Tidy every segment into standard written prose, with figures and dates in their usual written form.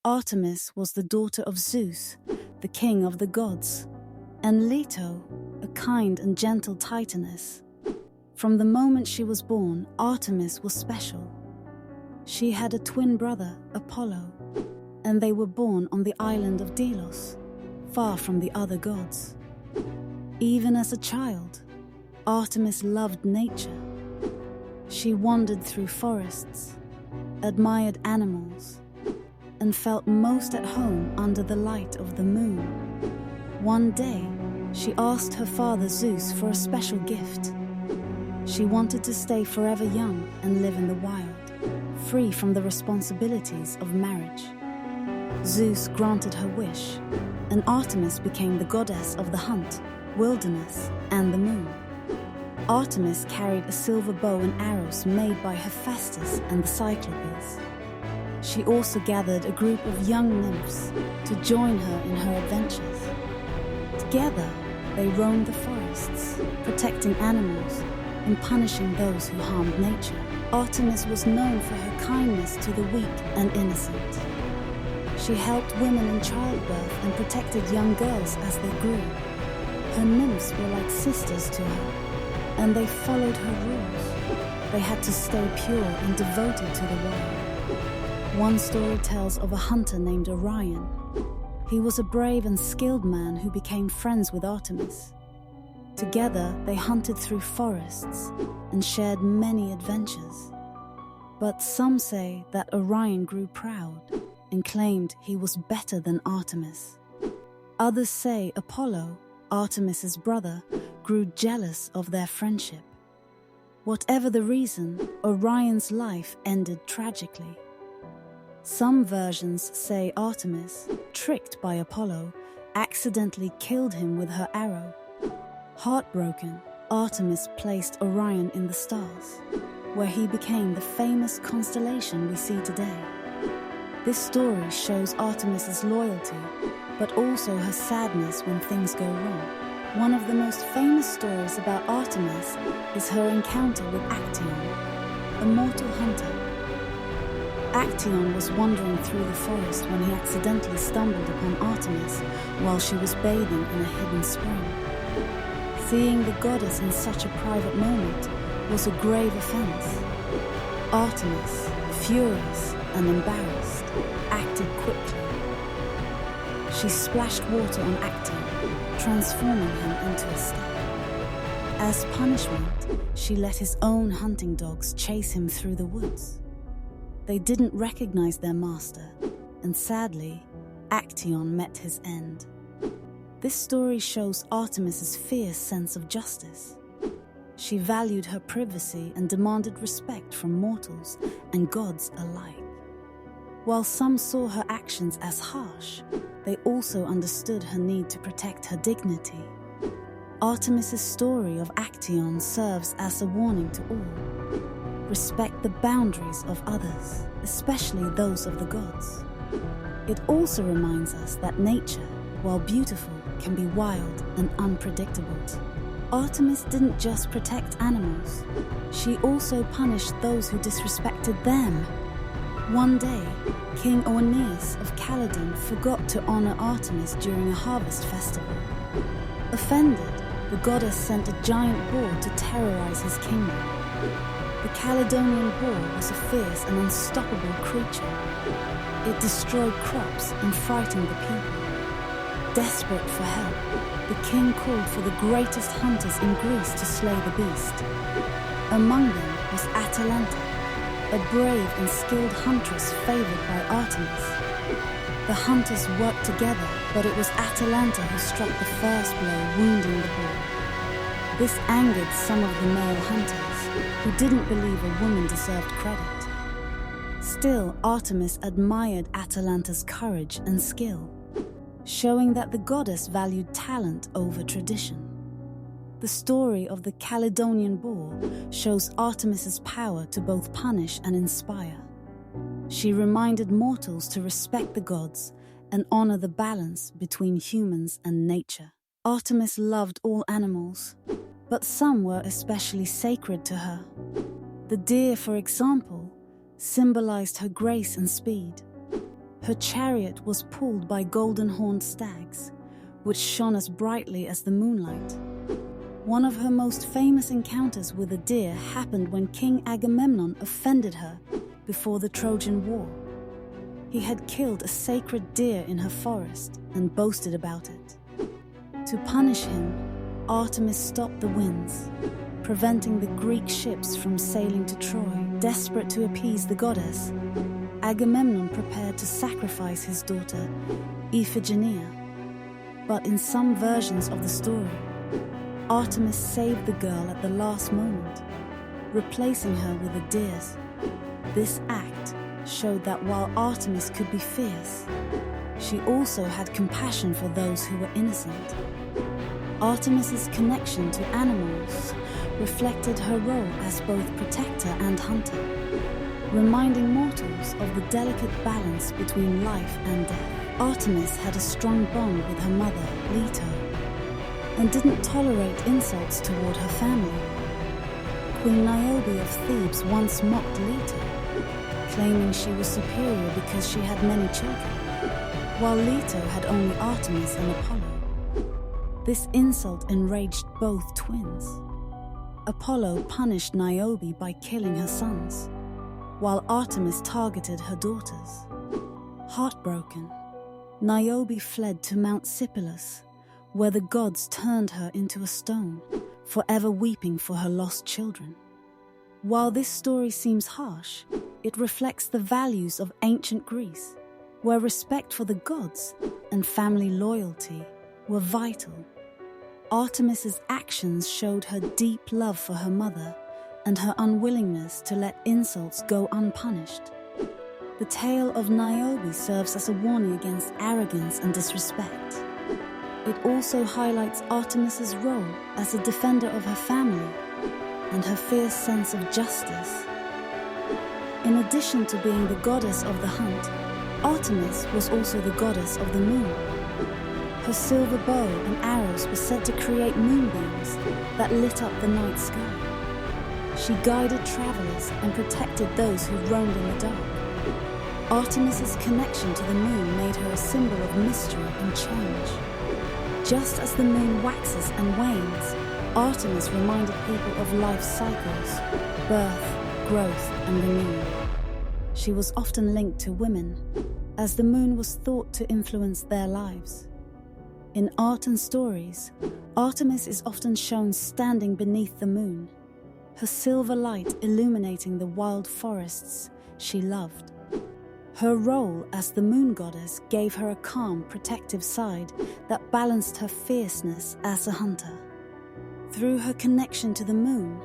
Artemis was the daughter of Zeus, the king of the gods, and Leto, a kind and gentle titaness. From the moment she was born, Artemis was special. She had a twin brother, Apollo, and they were born on the island of Delos, far from the other gods. Even as a child, Artemis loved nature. She wandered through forests, admired animals, and felt most at home under the light of the moon. One day, she asked her father Zeus for a special gift. She wanted to stay forever young and live in the wild, free from the responsibilities of marriage. Zeus granted her wish, and Artemis became the goddess of the hunt, wilderness, and the moon. Artemis carried a silver bow and arrows made by Hephaestus and the Cyclopes. She also gathered a group of young nymphs to join her in her adventures. Together, they roamed the forests, protecting animals and punishing those who harmed nature. Artemis was known for her kindness to the weak and innocent. She helped women in childbirth and protected young girls as they grew. Her nymphs were like sisters to her, and they followed her rules. They had to stay pure and devoted to the wild. One story tells of a hunter named Orion. He was a brave and skilled man who became friends with Artemis. Together, they hunted through forests and shared many adventures. But some say that Orion grew proud and claimed he was better than Artemis. Others say Apollo, Artemis's brother, grew jealous of their friendship. Whatever the reason, Orion's life ended tragically. Some versions say Artemis, tricked by Apollo, accidentally killed him with her arrow. Heartbroken, Artemis placed Orion in the stars, where he became the famous constellation we see today. This story shows Artemis's loyalty, but also her sadness when things go wrong. One of the most famous stories about Artemis is her encounter with Actaeon, a mortal hunter. Actaeon was wandering through the forest when he accidentally stumbled upon Artemis while she was bathing in a hidden spring. Seeing the goddess in such a private moment was a grave offense. Artemis, furious and embarrassed, acted quickly. She splashed water on Actaeon, transforming him into a stag. As punishment, she let his own hunting dogs chase him through the woods. They didn't recognize their master, and sadly, Actaeon met his end. This story shows Artemis's fierce sense of justice. She valued her privacy and demanded respect from mortals and gods alike. While some saw her actions as harsh, they also understood her need to protect her dignity. Artemis's story of Actaeon serves as a warning to all. Respect the boundaries of others, especially those of the gods. It also reminds us that nature, while beautiful, can be wild and unpredictable. Artemis didn't just protect animals, she also punished those who disrespected them. One day, King Oeneus of Calydon forgot to honor Artemis during a harvest festival. Offended, the goddess sent a giant boar to terrorize his kingdom. The Caledonian boar was a fierce and unstoppable creature. It destroyed crops and frightened the people. Desperate for help, the king called for the greatest hunters in Greece to slay the beast. Among them was Atalanta, a brave and skilled huntress favored by Artemis. The hunters worked together, but it was Atalanta who struck the first blow, wounding the boar. This angered some of the male hunters, who didn't believe a woman deserved credit. Still, Artemis admired Atalanta's courage and skill, showing that the goddess valued talent over tradition. The story of the Caledonian boar shows Artemis's power to both punish and inspire. She reminded mortals to respect the gods and honor the balance between humans and nature. Artemis loved all animals, but some were especially sacred to her. The deer, for example, symbolized her grace and speed. Her chariot was pulled by golden-horned stags, which shone as brightly as the moonlight. One of her most famous encounters with a deer happened when King Agamemnon offended her before the Trojan War. He had killed a sacred deer in her forest and boasted about it. To punish him, Artemis stopped the winds, preventing the Greek ships from sailing to Troy. Desperate to appease the goddess, Agamemnon prepared to sacrifice his daughter, Iphigenia. But in some versions of the story, Artemis saved the girl at the last moment, replacing her with a deer. This act showed that while Artemis could be fierce, she also had compassion for those who were innocent. Artemis's connection to animals reflected her role as both protector and hunter, reminding mortals of the delicate balance between life and death. Artemis had a strong bond with her mother, Leto, and didn't tolerate insults toward her family. Queen Niobe of Thebes once mocked Leto, claiming she was superior because she had many children, while Leto had only Artemis and Apollo. This insult enraged both twins. Apollo punished Niobe by killing her sons, while Artemis targeted her daughters. Heartbroken, Niobe fled to Mount Sipylus, where the gods turned her into a stone, forever weeping for her lost children. While this story seems harsh, it reflects the values of ancient Greece, where respect for the gods and family loyalty were vital. Artemis's actions showed her deep love for her mother and her unwillingness to let insults go unpunished. The tale of Niobe serves as a warning against arrogance and disrespect. It also highlights Artemis's role as a defender of her family and her fierce sense of justice. In addition to being the goddess of the hunt, Artemis was also the goddess of the moon. Her silver bow and arrows were said to create moonbeams that lit up the night sky. She guided travelers and protected those who roamed in the dark. Artemis's connection to the moon made her a symbol of mystery and change. Just as the moon waxes and wanes, Artemis reminded people of life's cycles, birth, growth, and renewal. She was often linked to women, as the moon was thought to influence their lives. In art and stories, Artemis is often shown standing beneath the moon, her silver light illuminating the wild forests she loved. Her role as the moon goddess gave her a calm, protective side that balanced her fierceness as a hunter. Through her connection to the moon,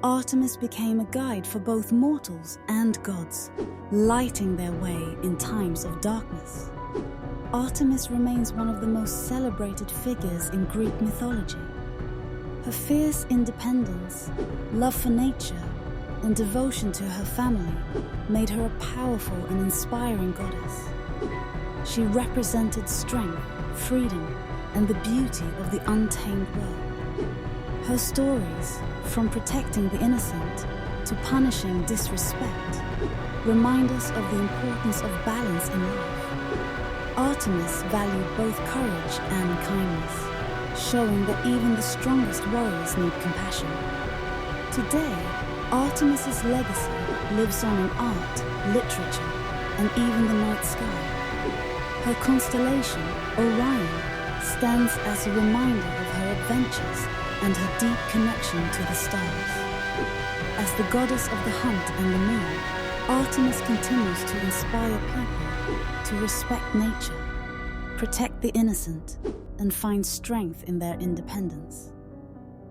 Artemis became a guide for both mortals and gods, lighting their way in times of darkness. Artemis remains one of the most celebrated figures in Greek mythology. Her fierce independence, love for nature, and devotion to her family made her a powerful and inspiring goddess. She represented strength, freedom, and the beauty of the untamed world. Her stories, from protecting the innocent to punishing disrespect, remind us of the importance of balance in life. Artemis valued both courage and kindness, showing that even the strongest warriors need compassion. Today, Artemis's legacy lives on in art, literature, and even the night sky. Her constellation, Orion, stands as a reminder of her adventures and her deep connection to the stars. As the goddess of the hunt and the moon, Artemis continues to inspire people to respect nature, protect the innocent, and find strength in their independence.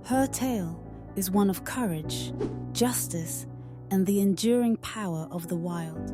Her tale is one of courage, justice, and the enduring power of the wild.